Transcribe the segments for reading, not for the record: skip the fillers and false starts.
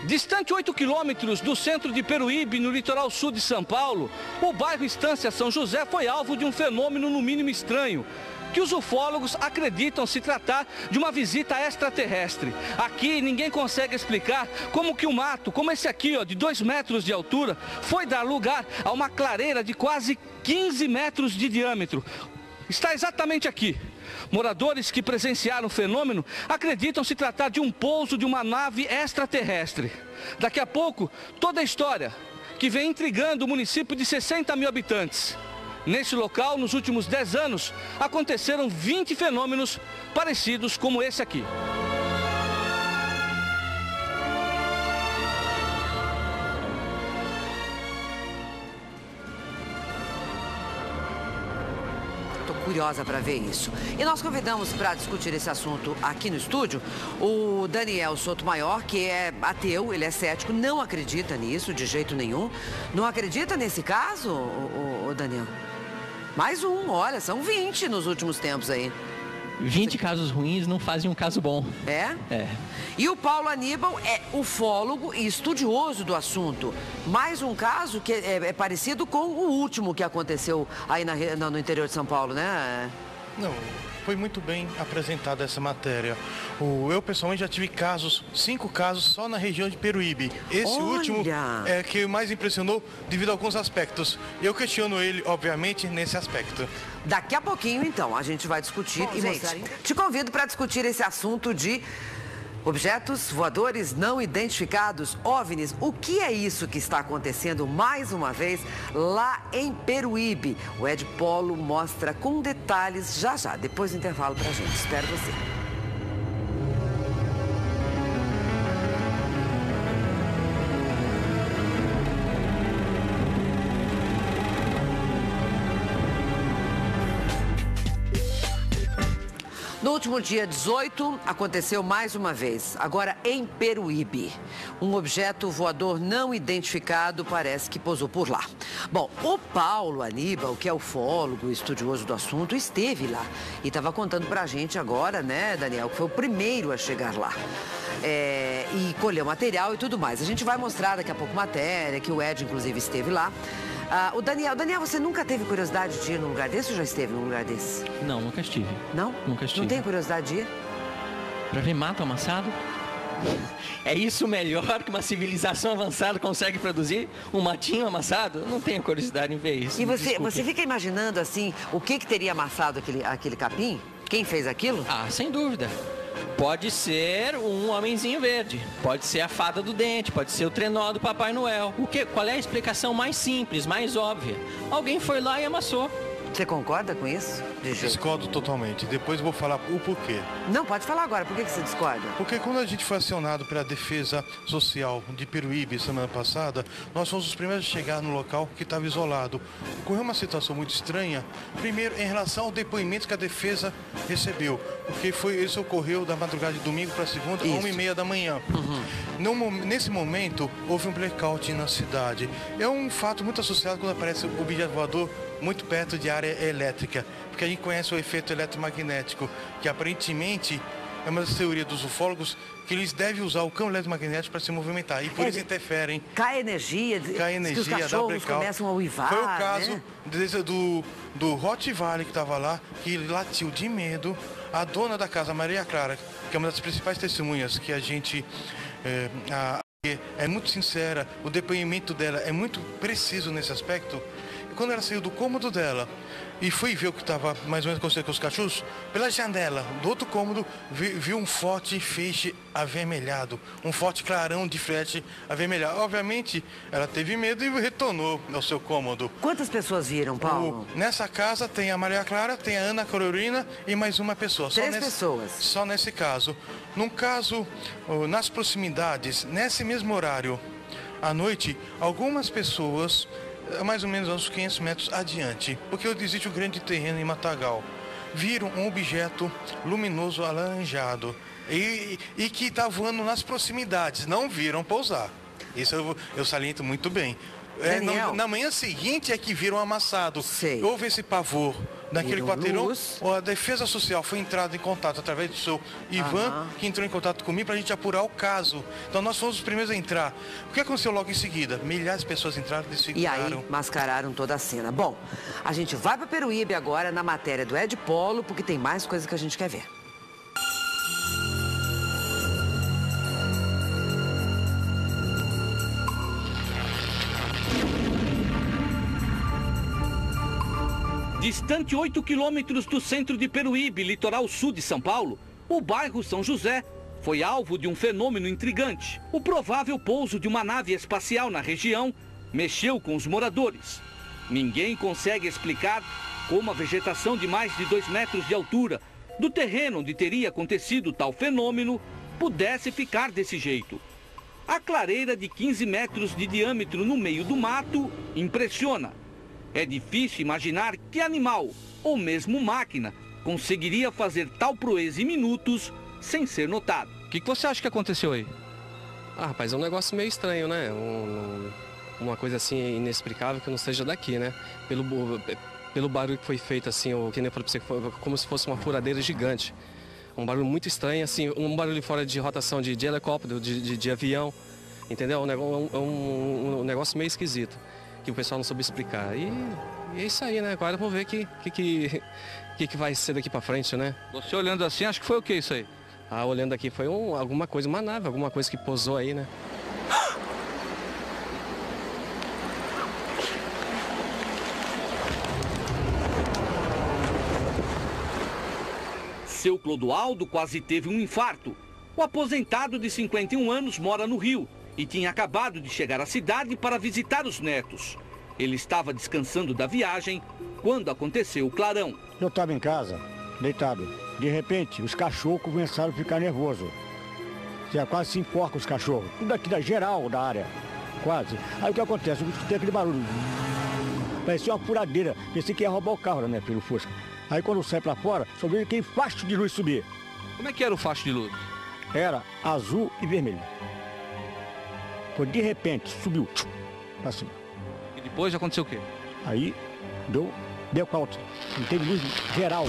Distante 8 quilômetros do centro de Peruíbe, no litoral sul de São Paulo, o bairro Estância São José foi alvo de um fenômeno no mínimo estranho, que os ufólogos acreditam se tratar de uma visita extraterrestre. Aqui ninguém consegue explicar como que um mato, como esse aqui, de 2 metros de altura, foi dar lugar a uma clareira de quase 15 metros de diâmetro. Está exatamente aqui. Moradores que presenciaram o fenômeno acreditam se tratar de um pouso de uma nave extraterrestre. Daqui a pouco, toda a história que vem intrigando o município de 60 mil habitantes. Nesse local, nos últimos 10 anos, aconteceram 20 fenômenos parecidos como esse aqui. Curiosa para ver isso. E nós convidamos para discutir esse assunto aqui no estúdio o Daniel Sotomayor, que é ateu, ele é cético, não acredita nisso de jeito nenhum. Não acredita nesse caso, o Daniel? Mais um, olha, são 20 nos últimos tempos aí. 20 casos ruins não fazem um caso bom. É? É. E o Paulo Aníbal é ufólogo e estudioso do assunto. Mais um caso que é parecido com o último que aconteceu aí no interior de São Paulo, né? Não, foi muito bem apresentada essa matéria. Eu pessoalmente já tive 5 casos só na região de Peruíbe. Esse último é que mais impressionou devido a alguns aspectos. Eu questiono ele, obviamente, nesse aspecto. Daqui a pouquinho, então, a gente vai discutir e mostrar. Te convido para discutir esse assunto de objetos voadores não identificados, OVNIs. O que é isso que está acontecendo mais uma vez lá em Peruíbe? O Ed Polo mostra com detalhes já, depois do intervalo pra gente. Espero você. No último dia 18, aconteceu mais uma vez, agora em Peruíbe. Um objeto voador não identificado parece que pousou por lá. Bom, o Paulo Aníbal, que é ufólogo, estudioso do assunto, esteve lá. E estava contando pra gente agora, né, Daniel, que foi o primeiro a chegar lá. E colheu material e tudo mais. A gente vai mostrar daqui a pouco matéria, que o Ed, inclusive, esteve lá. O Daniel, você nunca teve curiosidade de ir num lugar desse ou já esteve num lugar desse? Não, nunca estive. Não? Nunca estive. Não tem curiosidade de ir? Pra ver mato amassado? É isso melhor que uma civilização avançada consegue produzir? Um matinho amassado? Não tenho curiosidade em ver isso. E você fica imaginando, assim, o que teria amassado aquele capim? Quem fez aquilo? Ah, sem dúvida. Pode ser um homenzinho verde, pode ser a fada do dente, pode ser o trenó do Papai Noel. Qual é a explicação mais simples, mais óbvia? Alguém foi lá e amassou. Você concorda com isso? Discordo totalmente. Depois eu vou falar o porquê. Não, pode falar agora. Por que você discorda? Porque quando a gente foi acionado pela Defesa Social de Peruíbe semana passada, nós fomos os primeiros a chegar no local que estava isolado. Ocorreu uma situação muito estranha. Primeiro, em relação ao depoimento que a Defesa recebeu. Porque isso ocorreu da madrugada de domingo para segunda, às 1h30 da manhã. Nesse momento, houve um blackout na cidade. É um fato muito associado quando aparece o objeto voador muito perto de área elétrica, porque a gente conhece o efeito eletromagnético, que aparentemente é uma das teorias dos ufólogos, que eles devem usar o campo eletromagnético para se movimentar, e por isso interferem. Cai energia, que os cachorros começam a uivar. Foi o caso do Rottweiler que estava lá, que latiu de medo. A dona da casa, Maria Clara, que é uma das principais testemunhas que a gente... é muito sincera, o depoimento dela é muito preciso nesse aspecto. Quando ela saiu do cômodo dela e foi ver o que estava mais ou menos acontecendo com os cachorros, pela janela do outro cômodo, viu um forte feixe avermelhado, um forte clarão de flash avermelhado. Obviamente, ela teve medo e retornou ao seu cômodo. Quantas pessoas viram, Paulo? Nessa casa tem a Maria Clara, tem a Ana Carolina e mais uma pessoa. 3 pessoas. Só nesse caso. Num caso, nas proximidades, nesse mesmo horário, à noite, algumas pessoas... mais ou menos uns 500 metros adiante, porque existe um grande terreno em matagal. Viram um objeto luminoso alaranjado e que está voando nas proximidades, não viram pousar. Isso eu saliento muito bem. Na manhã seguinte é que viram amassado. Sei. Houve esse pavor. naquele quarteirão, a Defesa Social foi entrada em contato através do seu Ivan, que entrou em contato comigo para a gente apurar o caso. Então nós fomos os primeiros a entrar. O que aconteceu logo em seguida? Milhares de pessoas entraram e desfiguraram. E aí mascararam toda a cena. Bom, a gente vai para Peruíbe agora na matéria do Ed Polo, porque tem mais coisa que a gente quer ver. Distante 8 quilômetros do centro de Peruíbe, litoral sul de São Paulo, o bairro São José foi alvo de um fenômeno intrigante. O provável pouso de uma nave espacial na região mexeu com os moradores. Ninguém consegue explicar como a vegetação de mais de 2 metros de altura do terreno onde teria acontecido tal fenômeno pudesse ficar desse jeito. A clareira de 15 metros de diâmetro no meio do mato impressiona. É difícil imaginar que animal, ou mesmo máquina, conseguiria fazer tal proeza em minutos sem ser notado. O que você acha que aconteceu aí? Ah, rapaz, é um negócio meio estranho, né? Uma coisa assim inexplicável que não seja daqui, né? Pelo barulho que foi feito, assim, que nem eu falei pra você, foi como se fosse uma furadeira gigante. Um barulho muito estranho, assim, um barulho fora de rotação de helicóptero, de avião, entendeu? Um negócio meio esquisito, que o pessoal não soube explicar. E é isso aí, né? Agora vamos ver o que vai ser daqui pra frente, né? Você olhando assim, acho que foi o que isso aí? Ah, olhando aqui foi alguma coisa, uma nave, alguma coisa que pousou aí, né? Seu Clodoaldo quase teve um infarto. O aposentado de 51 anos mora no Rio e tinha acabado de chegar à cidade para visitar os netos. Ele estava descansando da viagem quando aconteceu o clarão. Eu estava em casa, deitado. De repente, os cachorros começaram a ficar nervosos. Já quase se enforcam os cachorros. Tudo aqui da geral da área, quase. Aí o que acontece? Eu escutei aquele barulho. Parecia uma furadeira. Pensei que ia roubar o carro, né, pelo Fusca. Aí quando sai para fora, só vejo aquele facho de luz subir. Como é que era o facho de luz? Era azul e vermelho. Foi de repente, subiu para cima. E depois aconteceu o quê? Aí deu calça. Não teve luz geral.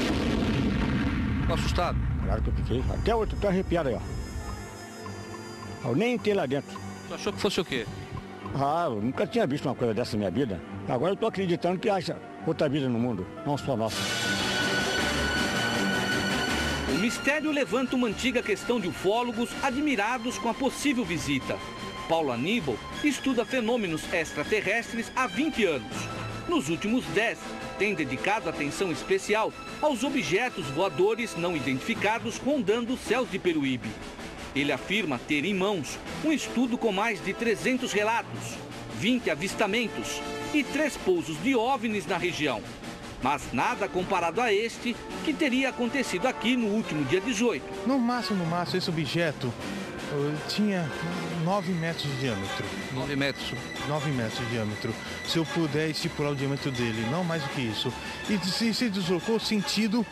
Ficou assustado? Claro que eu fiquei. Até hoje eu tô arrepiado aí, ó. Eu nem entrei lá dentro. Você achou que fosse o quê? Ah, eu nunca tinha visto uma coisa dessa na minha vida. Agora eu tô acreditando que haja outra vida no mundo, não só nossa. O mistério levanta uma antiga questão de ufólogos admirados com a possível visita. Paulo Aníbal estuda fenômenos extraterrestres há 20 anos. Nos últimos 10, tem dedicado atenção especial aos objetos voadores não identificados rondando os céus de Peruíbe. Ele afirma ter em mãos um estudo com mais de 300 relatos, 20 avistamentos e 3 pousos de OVNIs na região. Mas nada comparado a este que teria acontecido aqui no último dia 18. No máximo, esse objeto tinha 9 metros de diâmetro. 9 metros? 9 metros de diâmetro. Se eu puder estipular o diâmetro dele, não mais do que isso. E se deslocou sentido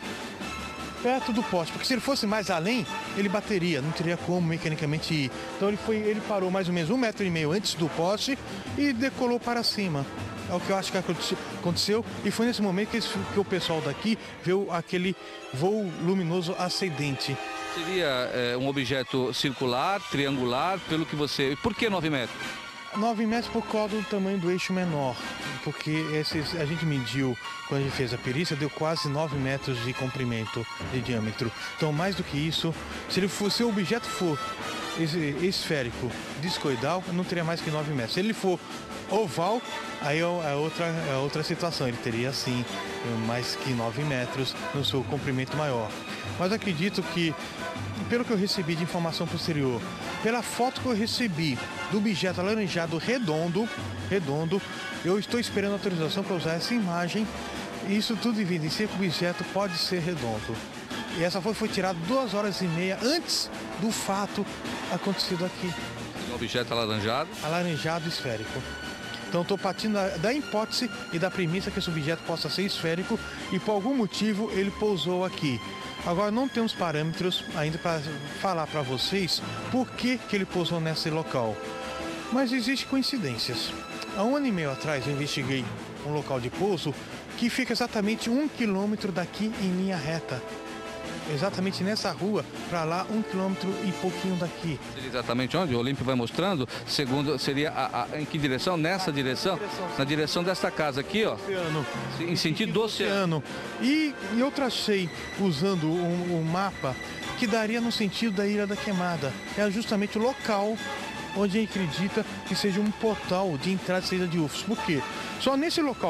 perto do poste, porque se ele fosse mais além, ele bateria, não teria como mecanicamente ir. Então ele parou mais ou menos 1,5 metro antes do poste e decolou para cima. É o que eu acho que aconteceu. E foi nesse momento que o pessoal daqui viu aquele voo luminoso ascendente. Seria um objeto circular, triangular, pelo que você... E por que 9 metros? 9 metros por causa do tamanho do eixo menor, porque a gente mediu, quando a gente fez a perícia, deu quase 9 metros de comprimento, de diâmetro. Então, mais do que isso, se o objeto for esférico, discoidal, não teria mais que 9 metros. Se ele for oval, aí é outra situação, ele teria, sim, mais que 9 metros no seu comprimento maior. Mas acredito que, pelo que eu recebi de informação posterior, pela foto que eu recebi do objeto alaranjado redondo, eu estou esperando autorização para usar essa imagem. E isso tudo evidencia que o objeto pode ser redondo. E essa foto foi tirada 2h30 antes do fato acontecido aqui. Um objeto alaranjado? Alaranjado esférico. Então estou partindo da hipótese e da premissa que esse objeto possa ser esférico e por algum motivo ele pousou aqui. Agora não temos parâmetros ainda para falar para vocês por que ele pousou nesse local. Mas existem coincidências. Há 1 ano e meio atrás eu investiguei um local de pouso que fica exatamente 1 quilômetro daqui em linha reta. Exatamente nessa rua, para lá, 1 quilômetro e pouquinho daqui. Seria exatamente onde? O Olímpio vai mostrando, segundo, seria em que direção? Nessa direção? Na direção desta casa aqui, ó. Em sentido do oceano. E eu tracei, usando um mapa, que daria no sentido da Ilha da Queimada. É justamente o local onde a gente acredita que seja um portal de entrada e saída de UFOs. Por quê? Só nesse local